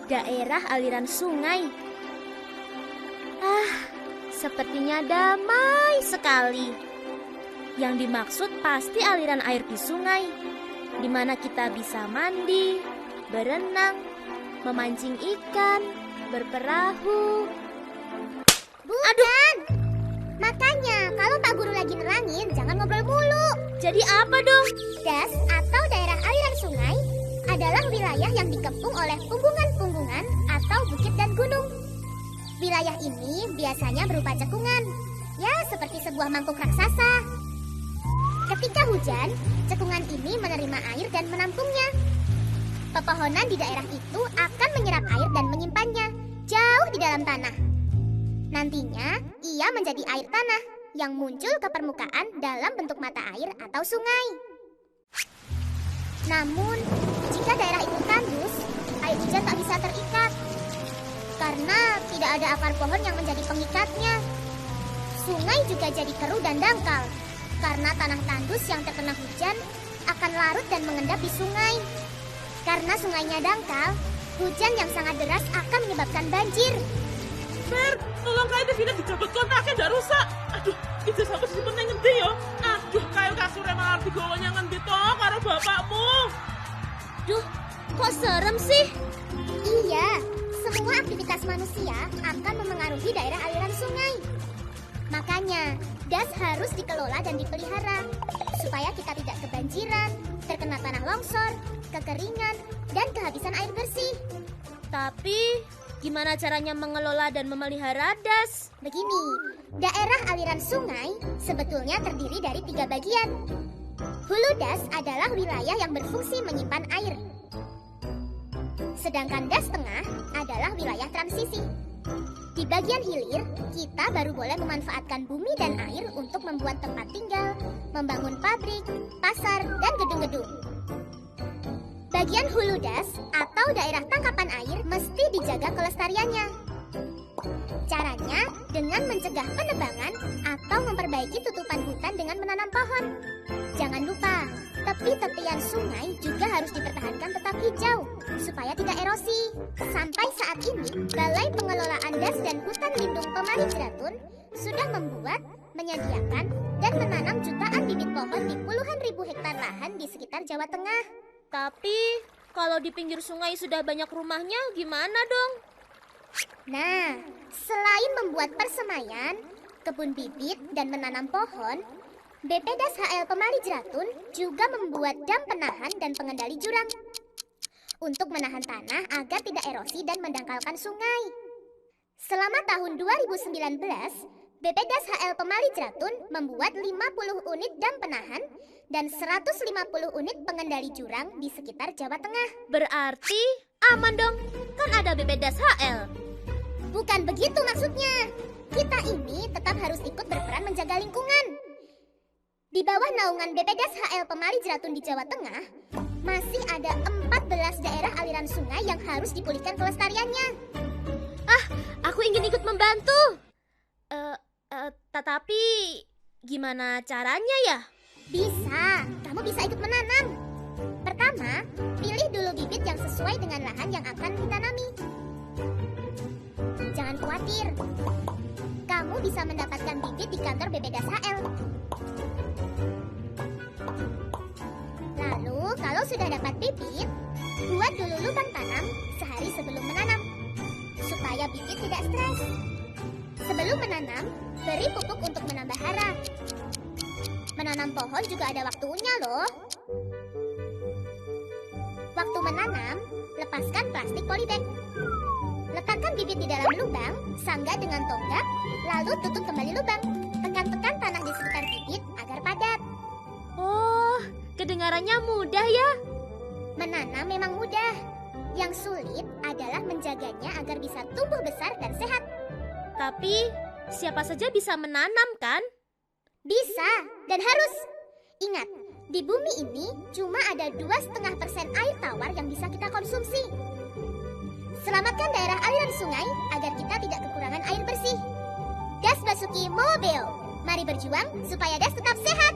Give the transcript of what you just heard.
daerah aliran sungai. Sepertinya damai sekali. Yang dimaksud pasti aliran air di sungai, di mana kita bisa mandi, berenang, memancing ikan, berperahu. Bukan! Makanya, kalau Pak Guru lagi nerangin, jangan ngobrol mulu. Jadi apa dong? Das atau daerah aliran sungai adalah wilayah yang dikepung oleh punggungan-punggungan atau bukit dan gunung. Wilayah ini biasanya berupa cekungan, ya seperti sebuah mangkuk raksasa. Ketika hujan, cekungan ini menerima air dan menampungnya. Pepohonan di daerah itu akan menyerap air dan menyimpannya jauh di dalam tanah. Nantinya, ia menjadi air tanah yang muncul ke permukaan dalam bentuk mata air atau sungai. Namun, jika daerah itu tandus, air hujan tak bisa terikat karena tidak ada akar pohon yang menjadi pengikatnya. Sungai juga jadi keruh dan dangkal karena tanah tandus yang terkena hujan akan larut dan mengendap di sungai. Karena sungainya dangkal, hujan yang sangat deras akan menyebabkan banjir. Fer, tolong kae iki dijabut kontaknya ndak rusak. Aduh, iki sampe disimpen nang ngendi ya? Aduh, kae kasure malah digowo nang ngendi to karo bapakmu? Duh, kok serem sih? Iya, semua aktivitas manusia akan memengaruhi daerah aliran sungai. Makanya, das harus dikelola dan dipelihara supaya kita tidak kebanjiran, terkena tanah longsor, kekeringan, dan kehabisan air bersih. Tapi gimana caranya mengelola dan memelihara das? Begini, daerah aliran sungai sebetulnya terdiri dari 3 bagian. Hulu das adalah wilayah yang berfungsi menyimpan air. Sedangkan das tengah adalah wilayah transisi. Di bagian hilir, kita baru boleh memanfaatkan bumi dan air untuk membuat tempat tinggal, membangun pabrik, pasar, dan gedung-gedung. Bagian hulu das atau daerah tangkapan air mesti dijaga kelestariannya. Caranya dengan mencegah penebangan atau memperbaiki tutupan hutan dengan menanam pohon. Jangan lupa, tepi-tepian sungai juga harus dipertahankan tetap hijau supaya tidak erosi. Sampai saat ini, Balai Pengelolaan Das dan Hutan Lindung Pemali Jeratun sudah membuat, menyediakan, dan menanam jutaan bibit pohon di puluhan ribu hektar lahan di sekitar Jawa Tengah. Tapi kalau di pinggir sungai sudah banyak rumahnya, gimana dong? Nah, selain membuat persemaian, kebun bibit, dan menanam pohon, BPDAS HL Pemali Jeratun juga membuat dam penahan dan pengendali jurang untuk menahan tanah agar tidak erosi dan mendangkalkan sungai. Selama tahun 2019, BPDAS HL Pemali Jeratun membuat 50 unit dam penahan dan 150 unit pengendali jurang di sekitar Jawa Tengah. Berarti aman dong, kan ada BPDAS HL. Bukan begitu maksudnya. Kita ini tetap harus ikut berperan menjaga lingkungan. Di bawah naungan BPDAS HL Pemali Jeratun di Jawa Tengah, masih ada 14 daerah aliran sungai yang harus dipulihkan kelestariannya. Aku ingin ikut membantu. Tetapi gimana caranya ya? Bisa, kamu bisa ikut menanam. Pertama, pilih dulu bibit yang sesuai dengan lahan yang akan ditanami. Jangan khawatir, kamu bisa mendapatkan bibit di kantor BPDAS HL. Lalu, kalau sudah dapat bibit, buat dulu lubang tanam sehari sebelum menanam, supaya bibit tidak stres. Sebelum menanam, beri pupuk untuk menambah hara. Menanam pohon juga ada waktunya loh. Waktu menanam, lepaskan plastik polybag. Letakkan bibit di dalam lubang, sanggah dengan tonggak, lalu tutup kembali lubang. Tekan-tekan tanah di sekitar bibit agar padat. Oh, kedengarannya mudah ya? Menanam memang mudah. Yang sulit adalah menjaganya agar bisa tumbuh besar dan sehat. Tapi siapa saja bisa menanam kan? Bisa dan harus. Ingat, di bumi ini cuma ada 2,5% air tawar yang bisa kita konsumsi. Selamatkan daerah aliran sungai agar kita tidak kekurangan air bersih. Das Basuki Mobile. Mari berjuang supaya Das tetap sehat.